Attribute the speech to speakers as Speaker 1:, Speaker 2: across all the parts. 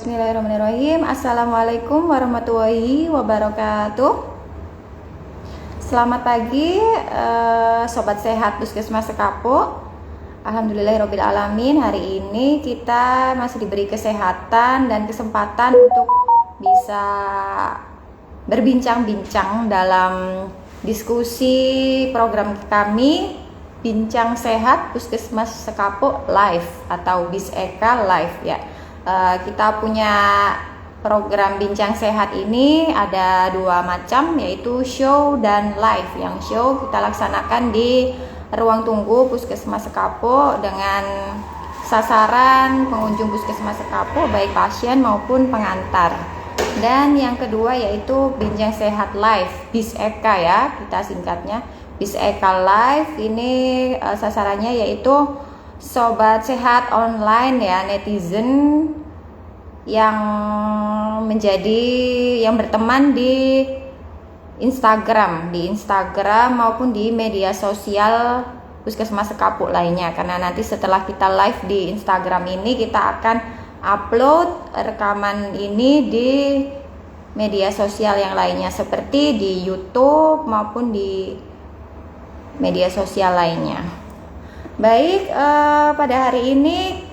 Speaker 1: Bismillahirrahmanirrahim. Assalamualaikum warahmatullahi wabarakatuh. Selamat pagi, Sobat Sehat Puskesmas Sekapo. Alhamdulillahirrahmanirrahim. Hari ini kita masih diberi kesehatan dan kesempatan untuk bisa berbincang-bincang dalam diskusi program kami Bincang Sehat Puskesmas Sekapo Live atau BISEKA Live ya. Kita punya program Bincang Sehat ini ada dua macam, yaitu show dan live. Yang show kita laksanakan di ruang tunggu Puskesmas Sekapo dengan sasaran pengunjung Puskesmas Sekapo baik pasien maupun pengantar. Dan yang kedua yaitu Bincang Sehat Live, BISEKA ya, kita singkatnya BISEKA Live. Ini sasarannya yaitu Sobat Sehat online ya, netizen yang berteman di Instagram maupun di media sosial Puskesmas Sekapo lainnya. Karena nanti setelah kita live di Instagram ini, kita akan upload rekaman ini di media sosial yang lainnya seperti di YouTube maupun di media sosial lainnya. Baik, pada hari ini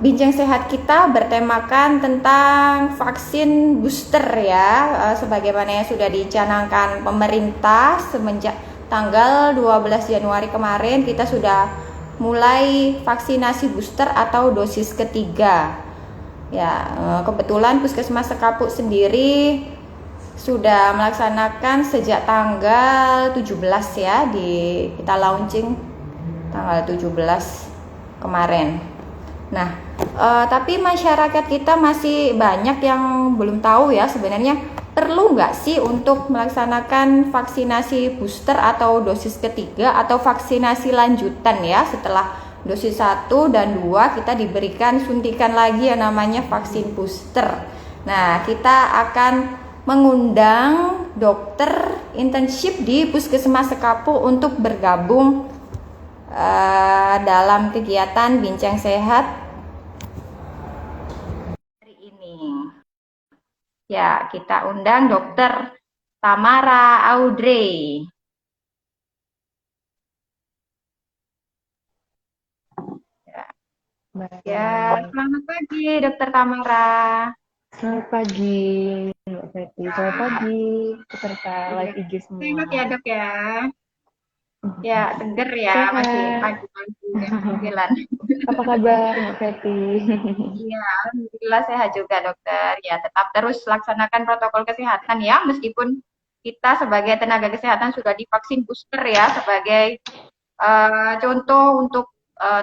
Speaker 1: Bincang Sehat kita bertemakan tentang vaksin booster ya, sebagaimana yang sudah dicanangkan pemerintah semenjak tanggal 12 Januari kemarin kita sudah mulai vaksinasi booster atau dosis ketiga. Ya, kebetulan Puskesmas Sekapo sendiri sudah melaksanakan sejak tanggal 17 ya, kita launching tanggal 17 kemarin. Nah, tapi masyarakat kita masih banyak yang belum tahu ya, sebenarnya perlu nggak sih untuk melaksanakan vaksinasi booster atau dosis ketiga atau vaksinasi lanjutan ya, setelah dosis 1 dan 2 kita diberikan suntikan lagi yang namanya vaksin booster. Nah, kita akan mengundang dokter internship di Puskesmas Sekapo untuk bergabung dalam kegiatan Bincang Sehat hari ini. Ya, kita undang Dokter Tamara Audrey. Ya, selamat pagi Dokter Tamara.
Speaker 2: Selamat pagi Mbak Fetty, selamat pagi peserta live IG semua.
Speaker 1: Sehat ya Dok ya. Ya, seger ya,
Speaker 2: Sehat.
Speaker 1: masih pagi-pagi jam 9.
Speaker 2: Apa kabar Mbak Fetty?
Speaker 1: Iya, alhamdulillah sehat juga dokter. Ya, tetap terus laksanakan protokol kesehatan ya, meskipun kita sebagai tenaga kesehatan sudah divaksin booster ya, sebagai contoh untuk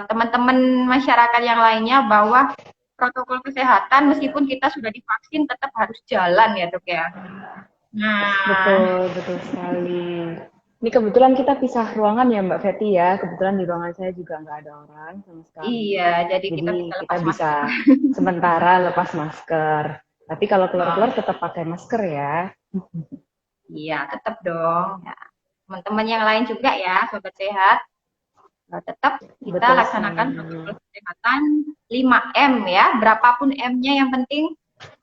Speaker 1: teman-teman masyarakat yang lainnya bahwa protokol kesehatan meskipun kita sudah divaksin tetap harus jalan ya dok ya. Nah,
Speaker 2: Betul sekali. Ini kebetulan kita pisah ruangan ya Mbak Fetty ya. Kebetulan di ruangan saya juga nggak ada orang sama sekali.
Speaker 1: iya, jadi kita
Speaker 2: Jadi
Speaker 1: bisa
Speaker 2: kita
Speaker 1: lepas
Speaker 2: bisa
Speaker 1: masker.
Speaker 2: sementara lepas masker. Tapi kalau keluar-keluar tetap pakai masker ya.
Speaker 1: Iya, tetap dong. Ya. Teman-teman yang lain juga ya, sobat sehat. Tetap kita
Speaker 2: Betul
Speaker 1: laksanakan protokol kesehatan 5M ya. Berapapun M-nya yang penting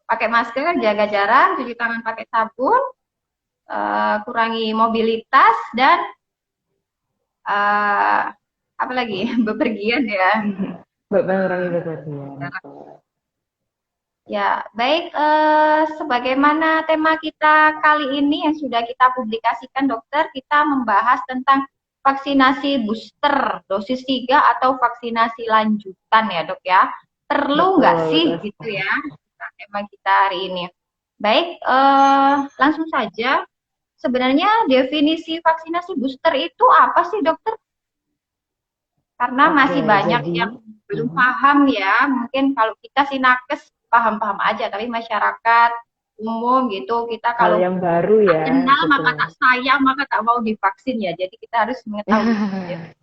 Speaker 1: pakai masker, jaga jarak, cuci tangan pakai sabun, kurangi mobilitas dan apa lagi? Bepergian ya.
Speaker 2: Mengurangi bepergian.
Speaker 1: Ya, baik, sebagaimana tema kita kali ini yang sudah kita publikasikan dokter, kita membahas tentang vaksinasi booster, dosis 3 atau vaksinasi lanjutan ya dok ya. Perlu nggak sih gitu ya, tema kita hari ini. Baik, langsung saja, sebenarnya definisi vaksinasi booster itu apa sih dokter? Karena masih banyak yang belum paham ya, mungkin kalau kita sih nakes paham-paham aja, tapi masyarakat umum gitu kita kalau
Speaker 2: yang baru ya,
Speaker 1: kenal maka tak sayang maka tak mau divaksin ya, jadi kita harus mengetahui.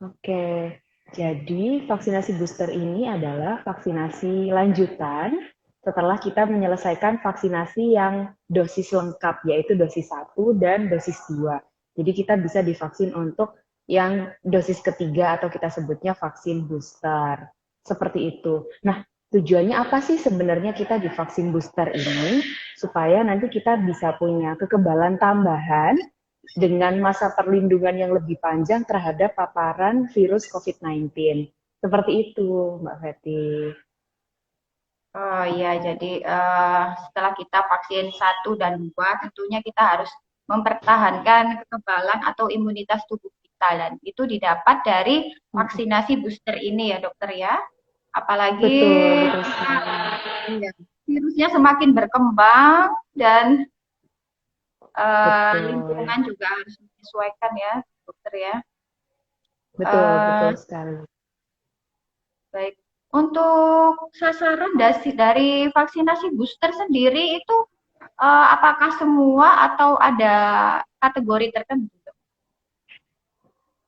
Speaker 2: Oke, jadi vaksinasi booster ini adalah vaksinasi lanjutan setelah kita menyelesaikan vaksinasi yang dosis lengkap, yaitu dosis 1 dan dosis 2. Jadi kita bisa divaksin untuk yang dosis ketiga atau kita sebutnya vaksin booster. Seperti itu. Nah, tujuannya apa sih sebenarnya kita divaksin booster ini? Supaya nanti kita bisa punya kekebalan tambahan dengan masa perlindungan yang lebih panjang terhadap paparan virus COVID-19. Seperti itu, Mbak Feti.
Speaker 1: Oh iya, jadi setelah kita vaksin 1 dan 2, tentunya kita harus mempertahankan kekebalan atau imunitas tubuh kita, dan itu didapat dari vaksinasi booster ini ya dokter ya. Apalagi
Speaker 2: Betul, betul sekali.
Speaker 1: ya, virusnya semakin berkembang dan
Speaker 2: Betul,
Speaker 1: lingkungan juga harus menyesuaikan ya dokter ya.
Speaker 2: betul, betul
Speaker 1: Eh,
Speaker 2: sekali.
Speaker 1: Baik. Untuk sasaran dari vaksinasi booster sendiri itu apakah semua atau ada kategori tertentu?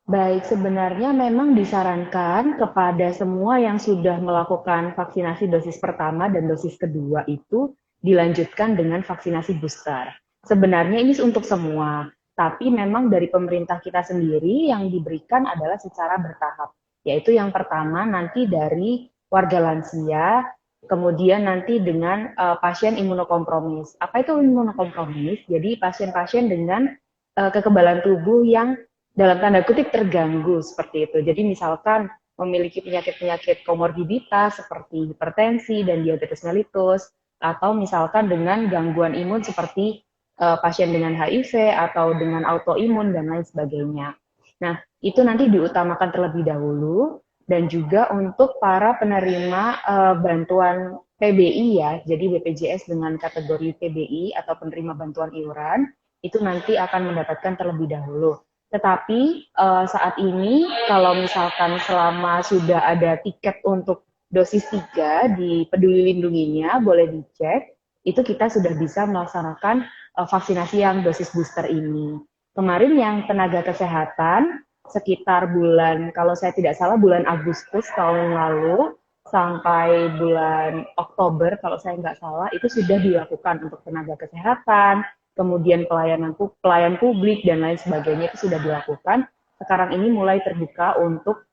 Speaker 2: Baik, sebenarnya memang disarankan kepada semua yang sudah melakukan vaksinasi dosis pertama dan dosis kedua itu dilanjutkan dengan vaksinasi booster. Sebenarnya ini untuk semua, tapi memang dari pemerintah kita sendiri yang diberikan adalah secara bertahap. Yaitu yang pertama nanti dari warga lansia, kemudian nanti dengan pasien imunokompromis. Apa itu imunokompromis? Jadi pasien-pasien dengan kekebalan tubuh yang dalam tanda kutip terganggu seperti itu. Jadi misalkan memiliki penyakit-penyakit komorbiditas seperti hipertensi dan diabetes mellitus, atau misalkan dengan gangguan imun seperti pasien dengan HIV atau dengan autoimun dan lain sebagainya. Nah, itu nanti diutamakan terlebih dahulu, dan juga untuk para penerima bantuan PBI ya, jadi BPJS dengan kategori PBI atau penerima bantuan iuran, itu nanti akan mendapatkan terlebih dahulu. Tetapi saat ini kalau misalkan selama sudah ada tiket untuk dosis 3 di Peduli Lindunginya, boleh dicek, itu kita sudah bisa melaksanakan vaksinasi yang dosis booster ini. Kemarin yang tenaga kesehatan sekitar bulan, kalau saya tidak salah bulan Agustus tahun lalu sampai bulan Oktober kalau saya nggak salah, itu sudah dilakukan untuk tenaga kesehatan, kemudian pelayan publik dan lain sebagainya itu sudah dilakukan. Sekarang ini mulai terbuka untuk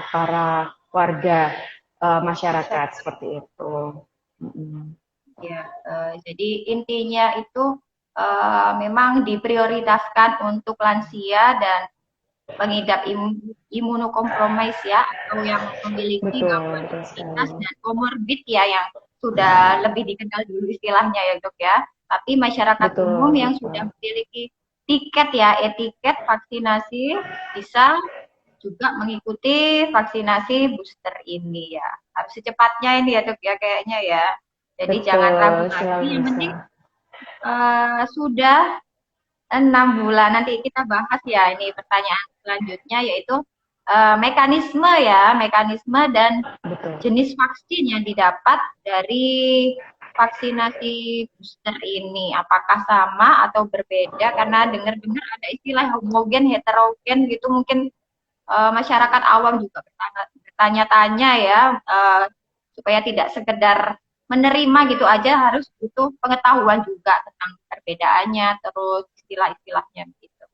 Speaker 2: para warga masyarakat seperti itu.
Speaker 1: Ya, jadi intinya itu memang diprioritaskan untuk lansia dan pengidap imunokompromis ya, atau yang memiliki
Speaker 2: Betul,
Speaker 1: gangguan
Speaker 2: betul
Speaker 1: imunitas
Speaker 2: sekali.
Speaker 1: dan komorbid ya, yang sudah lebih dikenal dulu istilahnya ya dok ya. Tapi masyarakat umum
Speaker 2: Betul,
Speaker 1: yang sudah
Speaker 2: betul.
Speaker 1: memiliki tiket ya, etiket vaksinasi bisa juga mengikuti vaksinasi booster ini ya. Harus secepatnya ini ya dok ya kayaknya ya. Jadi jangan ragu
Speaker 2: Betul,
Speaker 1: lagi.
Speaker 2: selalu
Speaker 1: Yang
Speaker 2: bisa.
Speaker 1: penting sudah 6 bulan. Nanti kita bahas ya ini pertanyaan selanjutnya, yaitu mekanisme ya, mekanisme dan
Speaker 2: Betul.
Speaker 1: jenis vaksin yang didapat dari vaksinasi booster ini. Apakah sama atau berbeda? Karena dengar-dengar ada istilah homogen, heterogen gitu. Mungkin masyarakat awam juga bertanya-tanya ya, supaya tidak sekedar menerima gitu aja, harus butuh pengetahuan juga tentang perbedaannya, terus istilah-istilahnya gitu.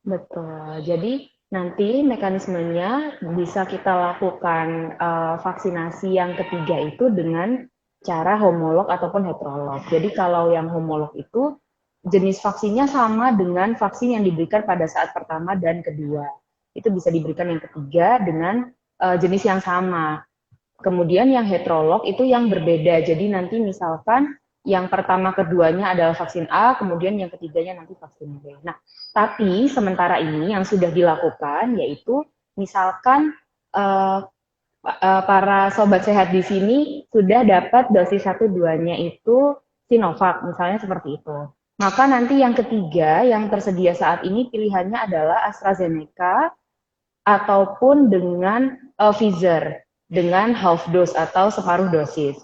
Speaker 2: Betul. Jadi nanti mekanismenya bisa kita lakukan vaksinasi yang ketiga itu dengan cara homolog ataupun heterolog. Jadi kalau yang homolog itu jenis vaksinnya sama dengan vaksin yang diberikan pada saat pertama dan kedua. Itu bisa diberikan yang ketiga dengan jenis yang sama. Kemudian yang heterolog itu yang berbeda. Jadi nanti misalkan yang pertama keduanya adalah vaksin A, kemudian yang ketiganya nanti vaksin B. Nah, tapi sementara ini yang sudah dilakukan yaitu misalkan uh, para sobat sehat di sini sudah dapat dosis 1-2-nya itu Sinovac, misalnya seperti itu. Maka nanti yang ketiga yang tersedia saat ini pilihannya adalah AstraZeneca ataupun dengan Pfizer dengan half dose atau separuh dosis.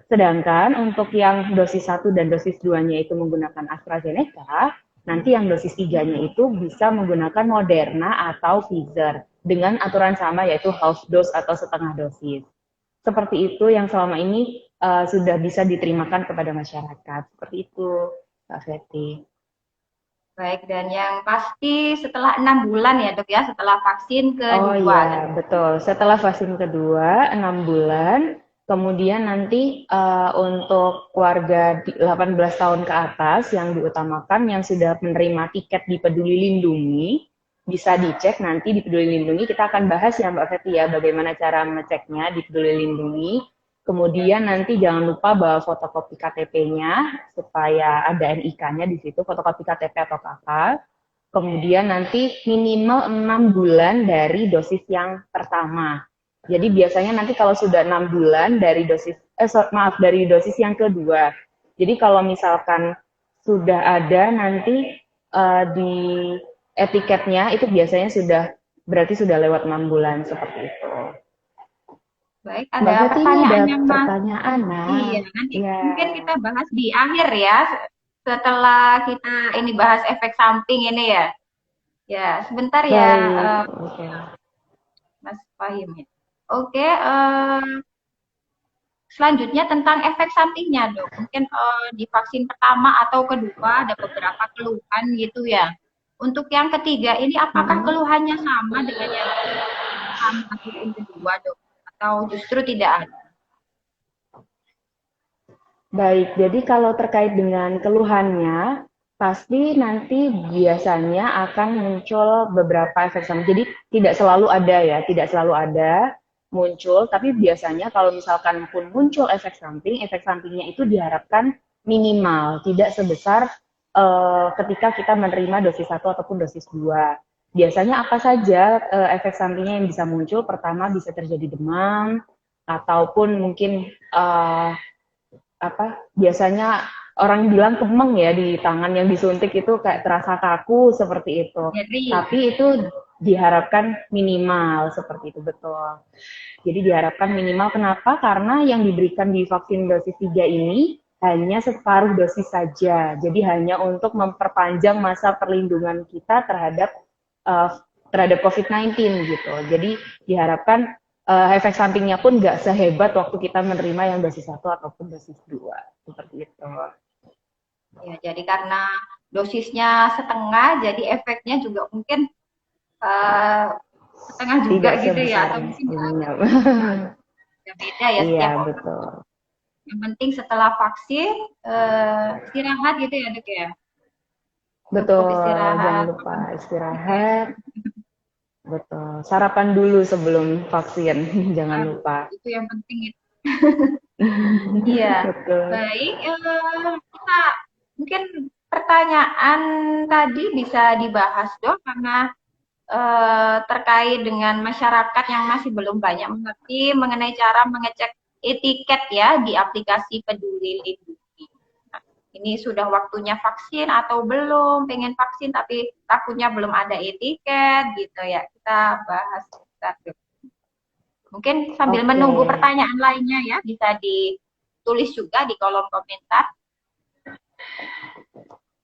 Speaker 2: Sedangkan untuk yang dosis 1 dan dosis 2-nya itu menggunakan AstraZeneca, nanti yang dosis 3-nya itu bisa menggunakan Moderna atau Pfizer dengan aturan sama yaitu half dose atau setengah dosis. Seperti itu yang selama ini sudah bisa diterimakan kepada masyarakat. Seperti itu, Mbak Feti.
Speaker 1: Baik, dan yang pasti setelah 6 bulan ya dok ya, setelah vaksin
Speaker 2: Oh
Speaker 1: kedua.
Speaker 2: iya, betul. Setelah vaksin kedua, 6 bulan, kemudian nanti untuk warga 18 tahun ke atas yang diutamakan, yang sudah menerima tiket di Peduli Lindungi, bisa dicek nanti di Peduli Lindungi. Kita akan bahas ya Mbak Feti ya, bagaimana cara mengeceknya di Peduli Lindungi. Kemudian nanti jangan lupa bawa fotokopi KTP-nya, supaya ada NIK-nya di situ, fotokopi KTP atau KK. Kemudian nanti minimal 6 bulan dari dosis yang pertama. Jadi biasanya nanti kalau sudah 6 bulan dari dosis, dari dosis yang kedua. Jadi kalau misalkan sudah ada nanti di etiketnya itu biasanya sudah berarti sudah lewat 6 bulan seperti itu.
Speaker 1: Baik,
Speaker 2: Mbak
Speaker 1: ada
Speaker 2: Feti ini ada
Speaker 1: pertanyaan yang
Speaker 2: pertanyaan, nah.
Speaker 1: iya, nanti
Speaker 2: Ya,
Speaker 1: mungkin kita bahas di akhir ya, setelah kita ini bahas efek samping ini ya. Ya, sebentar ya,
Speaker 2: baik. Oke.
Speaker 1: Mas Fahim ya. Oke, selanjutnya tentang efek sampingnya dok. Mungkin di vaksin pertama atau kedua ada beberapa keluhan gitu ya. Untuk yang ketiga ini apakah
Speaker 2: Mm-mm.
Speaker 1: keluhannya sama dengan yang pertama ataupun kedua dok? Atau justru tidak ada?
Speaker 2: Baik, jadi kalau terkait dengan keluhannya, pasti nanti biasanya akan muncul beberapa efek samping. Jadi tidak selalu ada ya, tidak selalu ada muncul, tapi biasanya kalau misalkan pun muncul efek sampingnya itu diharapkan minimal, tidak sebesar ketika kita menerima dosis satu ataupun dosis 2. Biasanya apa saja efek sampingnya yang bisa muncul? Pertama bisa terjadi demam, ataupun mungkin biasanya orang bilang kemeng ya di tangan yang disuntik itu kayak terasa kaku seperti itu.
Speaker 1: Jadi,
Speaker 2: Tapi itu diharapkan minimal seperti itu betul. Jadi diharapkan minimal kenapa? Karena yang diberikan di vaksin dosis 3 ini hanya separuh dosis saja. Jadi hanya untuk memperpanjang masa perlindungan kita uh, terhadap COVID-19 gitu. Jadi diharapkan efek sampingnya pun nggak sehebat waktu kita menerima yang dosis satu ataupun dosis 2 seperti itu.
Speaker 1: ya, jadi karena dosisnya setengah, jadi efeknya juga mungkin eh, setengah juga
Speaker 2: Tidak
Speaker 1: gitu ya,
Speaker 2: sebesar
Speaker 1: atau mungkin
Speaker 2: ininya.
Speaker 1: beda ya
Speaker 2: Iya
Speaker 1: setiap orang.
Speaker 2: betul.
Speaker 1: Yang penting setelah vaksin istirahat gitu ya dok ya, cukup
Speaker 2: Betul, jangan
Speaker 1: istirahat,
Speaker 2: lupa
Speaker 1: makan juga.
Speaker 2: istirahat. Betul. Sarapan dulu sebelum vaksin, jangan lupa.
Speaker 1: Itu yang penting itu. Iya,
Speaker 2: Betul.
Speaker 1: baik. Kita mungkin pertanyaan tadi bisa dibahas dok karena terkait dengan masyarakat yang masih belum banyak mengerti mengenai cara mengecek etiket ya di aplikasi Peduli Lindungi. Nah, ini sudah waktunya vaksin atau belum? Pengen vaksin tapi takutnya belum ada etiket gitu ya. Kita bahas sebentar, Dok. Mungkin sambil
Speaker 2: Oke.
Speaker 1: menunggu pertanyaan lainnya ya, bisa ditulis juga di kolom komentar.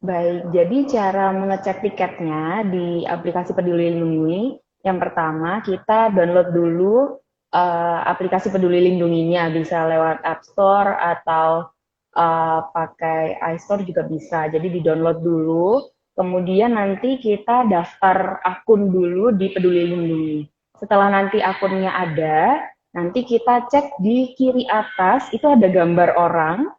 Speaker 2: Baik, jadi cara mengecek tiketnya di aplikasi Peduli Lindungi, yang pertama kita download dulu aplikasi Peduli Lindunginya, bisa lewat App Store atau pakai iStore juga bisa. Jadi di-download dulu, kemudian nanti kita daftar akun dulu di Peduli Lindungi. Setelah nanti akunnya ada, nanti kita cek di kiri atas, itu ada gambar orang,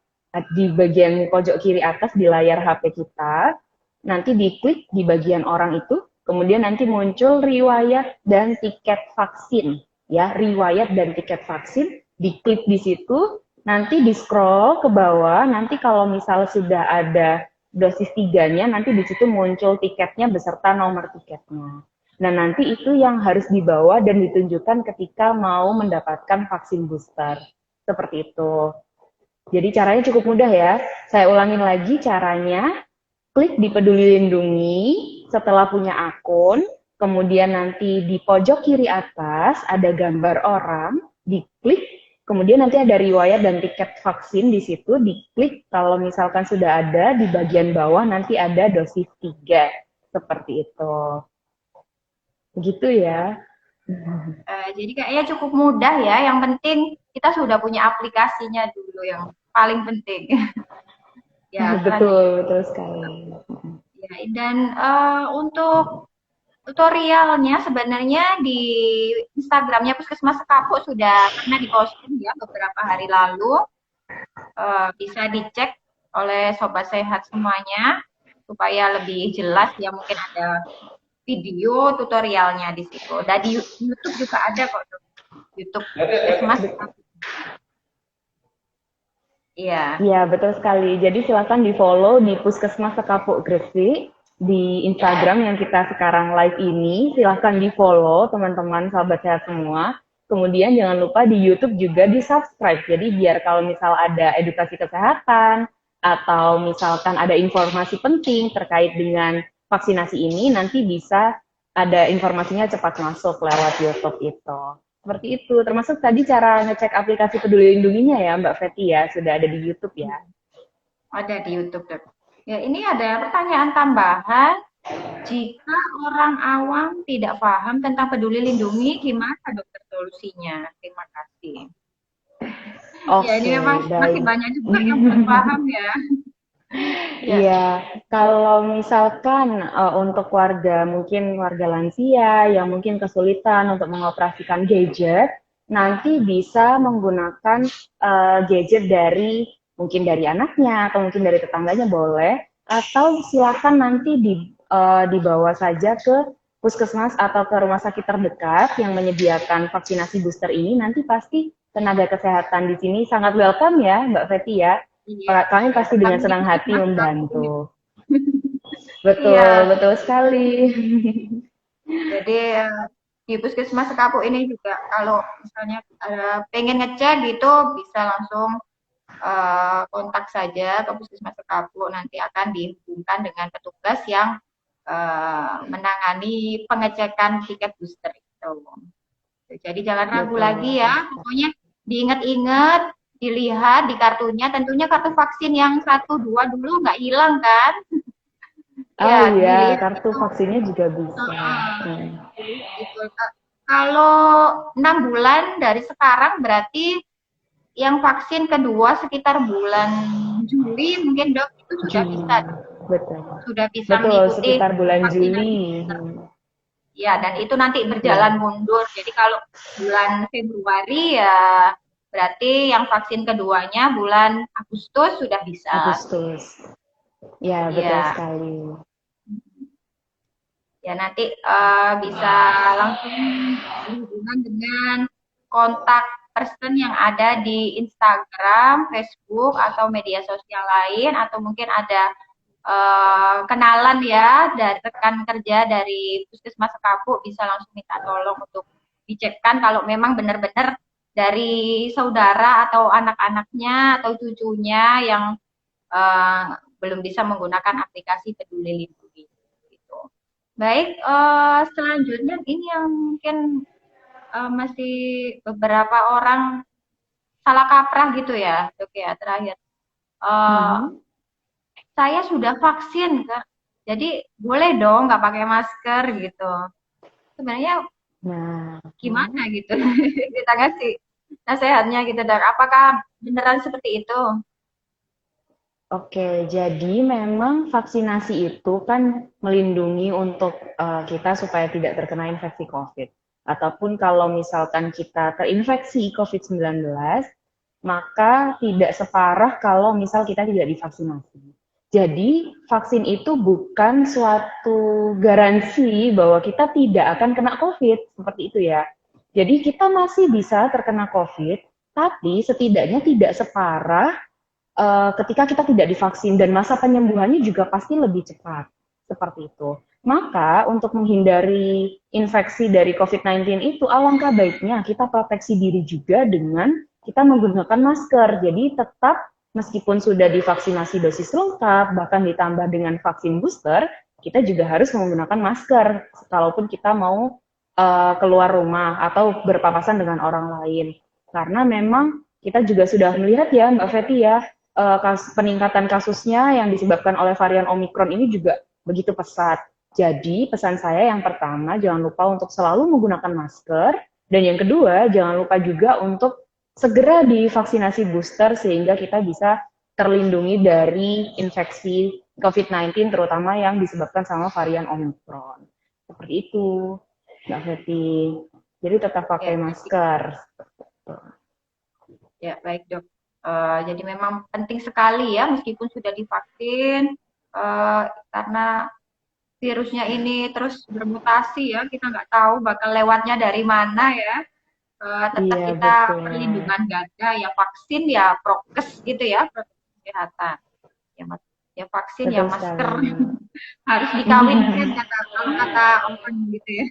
Speaker 2: di bagian pojok kiri atas di layar HP kita, nanti diklik di bagian orang itu, kemudian nanti muncul riwayat dan tiket vaksin, ya riwayat dan tiket vaksin, diklik di situ, nanti di scroll ke bawah, nanti kalau misal sudah ada dosis 3-nya, nanti di situ muncul tiketnya beserta nomor tiketnya. Nah nanti itu yang harus dibawa dan ditunjukkan ketika mau mendapatkan vaksin booster, seperti itu. Jadi caranya cukup mudah ya. Saya ulangin lagi caranya. Klik di Peduli Lindungi setelah punya akun, kemudian nanti di pojok kiri atas ada gambar orang, diklik, kemudian nanti ada riwayat dan tiket vaksin di situ, diklik kalau misalkan sudah ada di bagian bawah nanti ada dosis 3. Seperti itu. Begitu ya.
Speaker 1: Jadi kayaknya cukup mudah ya. Yang penting kita sudah punya aplikasinya dulu yang paling penting. Ya,
Speaker 2: Betul,
Speaker 1: selanjutnya
Speaker 2: betul sekali.
Speaker 1: Ya, dan untuk tutorialnya sebenarnya di Instagramnya Puskesmas Sekapuk sudah pernah diposting ya beberapa hari lalu. Bisa dicek oleh sobat sehat semuanya supaya lebih jelas ya mungkin ada video tutorialnya di situ. Dan di YouTube juga ada kok tuh. YouTube Puskesmas. Iya,
Speaker 2: Iya, betul sekali. Jadi silakan di-follow di Puskesmas Sekapuk Gresik di Instagram yang kita sekarang live ini. Silakan di-follow teman-teman sahabat sehat semua. Kemudian jangan lupa di YouTube juga di-subscribe. Jadi biar kalau misal ada edukasi kesehatan atau misalkan ada informasi penting terkait dengan vaksinasi ini, nanti bisa ada informasinya cepat masuk lewat YouTube itu. Seperti itu, termasuk tadi cara ngecek aplikasi Peduli Lindunginya ya Mbak Feti ya, sudah ada di YouTube ya.
Speaker 1: ada di YouTube, Dok. Ya, ini ada pertanyaan tambahan. Jika orang awam tidak paham tentang peduli lindungi, gimana dokter solusinya? Terima kasih. Ya, ini
Speaker 2: Oke,
Speaker 1: memang masih
Speaker 2: baik.
Speaker 1: banyak juga yang belum paham ya. Ya,
Speaker 2: Iya, kalau misalkan untuk warga, mungkin warga lansia yang mungkin kesulitan untuk mengoperasikan gadget, nanti bisa menggunakan gadget dari mungkin dari anaknya atau mungkin dari tetangganya boleh, atau silakan nanti dibawa saja ke puskesmas atau ke rumah sakit terdekat yang menyediakan vaksinasi booster ini. Nanti pasti tenaga kesehatan di sini sangat welcome ya, Mbak Feti ya.
Speaker 1: iya.
Speaker 2: Kami pasti dengan
Speaker 1: Kami di
Speaker 2: senang hati
Speaker 1: Puskesmas Kampung.
Speaker 2: membantu. Betul,
Speaker 1: Iya,
Speaker 2: betul sekali.
Speaker 1: jadi di Puskesmas Sekapuk ini juga kalau misalnya pengen ngecek gitu bisa langsung kontak saja ke Puskesmas Sekapuk, nanti akan dihubungkan dengan petugas yang menangani pengecekan tiket booster itu. Jadi jangan ragu
Speaker 2: Betul,
Speaker 1: lagi
Speaker 2: betul.
Speaker 1: ya, pokoknya diingat-ingat, dilihat di kartunya, tentunya kartu vaksin yang 1, 2 dulu nggak hilang kan?
Speaker 2: Oh
Speaker 1: Ya,
Speaker 2: iya,
Speaker 1: dilihat
Speaker 2: kartu
Speaker 1: itu.
Speaker 2: vaksinnya juga bisa.
Speaker 1: Heeh,
Speaker 2: Hmm.
Speaker 1: gitu. Kalau 6 bulan dari sekarang berarti yang vaksin kedua sekitar bulan Juli mungkin dok itu
Speaker 2: Juli, betul.
Speaker 1: sudah bisa
Speaker 2: Betul,
Speaker 1: mengikuti
Speaker 2: sekitar bulan
Speaker 1: vaksinasi
Speaker 2: Juli.
Speaker 1: booster. Ya, dan itu nanti berjalan
Speaker 2: Ya,
Speaker 1: mundur. Jadi kalau bulan Februari ya berarti yang vaksin keduanya bulan Agustus sudah bisa.
Speaker 2: Agustus. Ya, betul
Speaker 1: Iya,
Speaker 2: sekali.
Speaker 1: ya nanti bisa langsung berhubungan dengan kontak person yang ada di Instagram, Facebook, atau media sosial lain, atau mungkin ada kenalan ya dari rekan kerja dari Puskesmas Sekapuk bisa langsung minta tolong untuk dicekkan kalau memang benar-benar dari saudara atau anak-anaknya atau cucunya yang belum bisa menggunakan aplikasi Peduli Lindungi. Gitu. Baik, selanjutnya ini yang mungkin masih beberapa orang salah kaprah gitu ya, dok ya terakhir. Uh,
Speaker 2: Mhm.
Speaker 1: saya sudah vaksin, Kak. Jadi boleh dong nggak pakai masker gitu. Sebenarnya
Speaker 2: Nah,
Speaker 1: gimana gitu? Kita kasih nasihatnya gitu, dok. Apakah beneran seperti itu?
Speaker 2: oke, jadi memang vaksinasi itu kan melindungi untuk kita supaya tidak terkena infeksi COVID. Ataupun kalau misalkan kita terinfeksi COVID-19, maka tidak separah kalau misal kita tidak divaksinasi. Jadi, vaksin itu bukan suatu garansi bahwa kita tidak akan kena COVID, seperti itu ya. Jadi, kita masih bisa terkena COVID, tapi setidaknya tidak separah ketika kita tidak divaksin dan masa penyembuhannya juga pasti lebih cepat. Seperti itu. Maka untuk menghindari infeksi dari COVID-19 itu alangkah baiknya kita proteksi diri juga dengan kita menggunakan masker. Jadi tetap meskipun sudah divaksinasi dosis lengkap, bahkan ditambah dengan vaksin booster, kita juga harus menggunakan masker kalaupun kita mau keluar rumah atau berpapasan dengan orang lain. Karena memang kita juga sudah melihat ya Mbak Feti ya, peningkatan kasusnya yang disebabkan oleh varian Omikron ini juga begitu pesat. Jadi pesan saya yang pertama, jangan lupa untuk selalu menggunakan masker. Dan yang kedua, jangan lupa juga untuk segera divaksinasi booster sehingga kita bisa terlindungi dari infeksi COVID-19, terutama yang disebabkan sama varian Omicron. Seperti itu, Mbak Feti. Jadi tetap pakai
Speaker 1: Ya,
Speaker 2: masker.
Speaker 1: ya baik dok. Jadi memang penting sekali ya meskipun sudah divaksin karena virusnya ini terus bermutasi ya kita nggak tahu bakal lewatnya dari mana ya. Tetap
Speaker 2: Iya,
Speaker 1: kita
Speaker 2: betul.
Speaker 1: perlindungan ganda ya vaksin ya prokes gitu ya protokol kesehatan ya ya vaksin ya
Speaker 2: Betul
Speaker 1: masker
Speaker 2: sekali.
Speaker 1: harus dikawinkan kata kalau kata orang gitu ya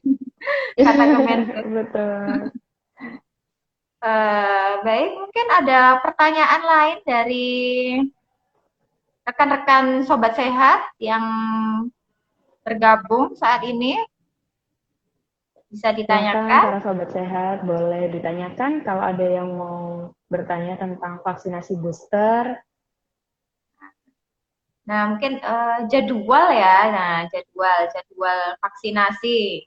Speaker 1: kata Kemenkes.
Speaker 2: Betul.
Speaker 1: Baik mungkin ada pertanyaan lain dari rekan-rekan sobat sehat yang bergabung saat ini bisa
Speaker 2: Silakan
Speaker 1: ditanyakan.
Speaker 2: para sobat sehat, boleh ditanyakan kalau ada yang mau bertanya tentang vaksinasi booster.
Speaker 1: Nah, mungkin jadwal ya. Nah, jadwal vaksinasi.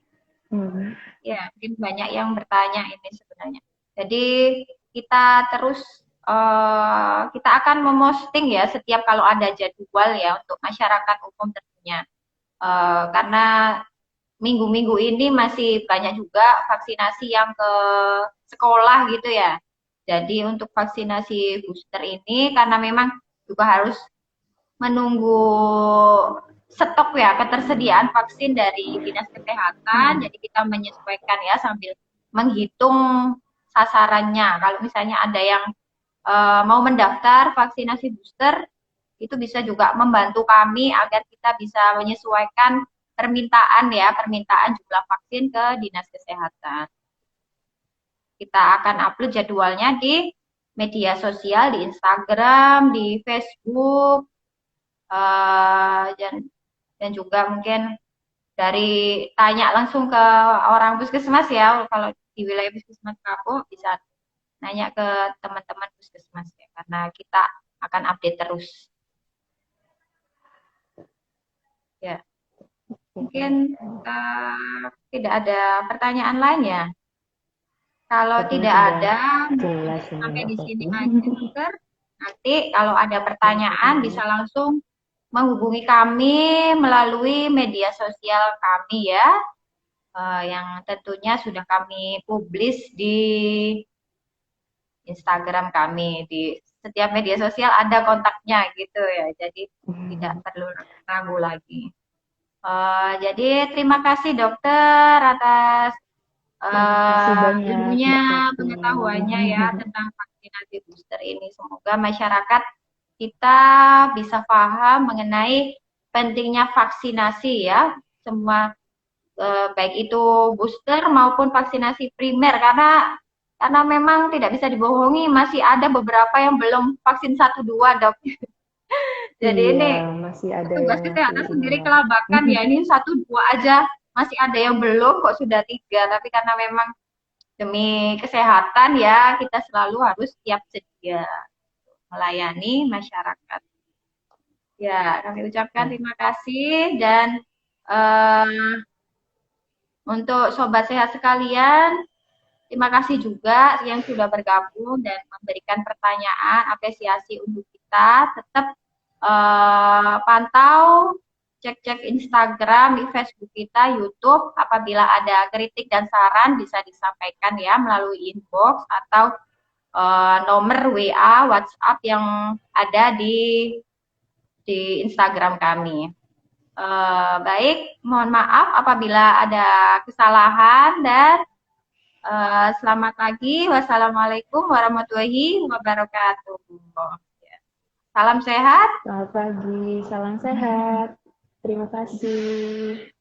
Speaker 2: Hmm.
Speaker 1: Ya, mungkin banyak yang bertanya ini sebenarnya. Jadi kita terus kita akan memosting ya setiap kalau ada jadwal ya untuk masyarakat umum tentunya. Karena minggu-minggu ini masih banyak juga vaksinasi yang ke sekolah gitu ya. Jadi untuk vaksinasi booster ini karena memang juga harus menunggu stok ya ketersediaan vaksin dari dinas kesehatan. Jadi kita menyesuaikan ya sambil menghitung sasarannya. Kalau misalnya ada yang mau mendaftar vaksinasi booster, itu bisa juga membantu kami agar kita bisa menyesuaikan permintaan jumlah vaksin ke dinas kesehatan. Kita akan upload jadwalnya di media sosial, di Instagram, di Facebook, dan juga mungkin dari tanya langsung ke orang puskesmas ya kalau di wilayah puskesmas Kapo bisa nanya ke teman-teman puskesmas ya karena kita akan update terus ya mungkin tidak ada pertanyaan lain ya kalau
Speaker 2: Sepertinya
Speaker 1: tidak
Speaker 2: sudah
Speaker 1: ada mungkin
Speaker 2: jelas ini
Speaker 1: sampai
Speaker 2: Mbak
Speaker 1: di sini
Speaker 2: Feti.
Speaker 1: aja dokter nanti kalau ada pertanyaan bisa langsung menghubungi kami melalui media sosial kami ya yang tentunya sudah kami publish di Instagram kami. Di setiap media sosial ada kontaknya gitu ya, jadi tidak perlu ragu lagi. Jadi terima kasih dokter atas
Speaker 2: Terima kasih banyak
Speaker 1: ilmunya,
Speaker 2: Mbak Feti.
Speaker 1: pengetahuannya ya tentang vaksinasi booster ini. Semoga masyarakat kita bisa paham mengenai pentingnya vaksinasi ya, semua baik itu booster maupun vaksinasi primer karena memang tidak bisa dibohongi masih ada beberapa yang belum vaksin 1 2 dok. Jadi
Speaker 2: Iya,
Speaker 1: ini
Speaker 2: masih ada
Speaker 1: petugas
Speaker 2: yang masih
Speaker 1: kesehatan sendiri
Speaker 2: ingat.
Speaker 1: kelabakan ya ini 1 2 aja masih ada yang belum kok sudah 3 tapi karena memang demi kesehatan ya kita selalu harus siap sedia melayani masyarakat. Ya kami ucapkan terima kasih dan uh, untuk sobat sehat sekalian, terima kasih juga yang sudah bergabung dan memberikan pertanyaan, apresiasi untuk kita. Tetap pantau, cek-cek Instagram, di Facebook kita, YouTube. Apabila ada kritik dan saran bisa disampaikan ya melalui inbox atau nomor WA, WhatsApp yang ada di Instagram kami. Baik, mohon maaf apabila ada kesalahan dan selamat pagi. Wassalamualaikum warahmatullahi wabarakatuh. Salam sehat.
Speaker 2: Selamat pagi, salam sehat. Terima kasih.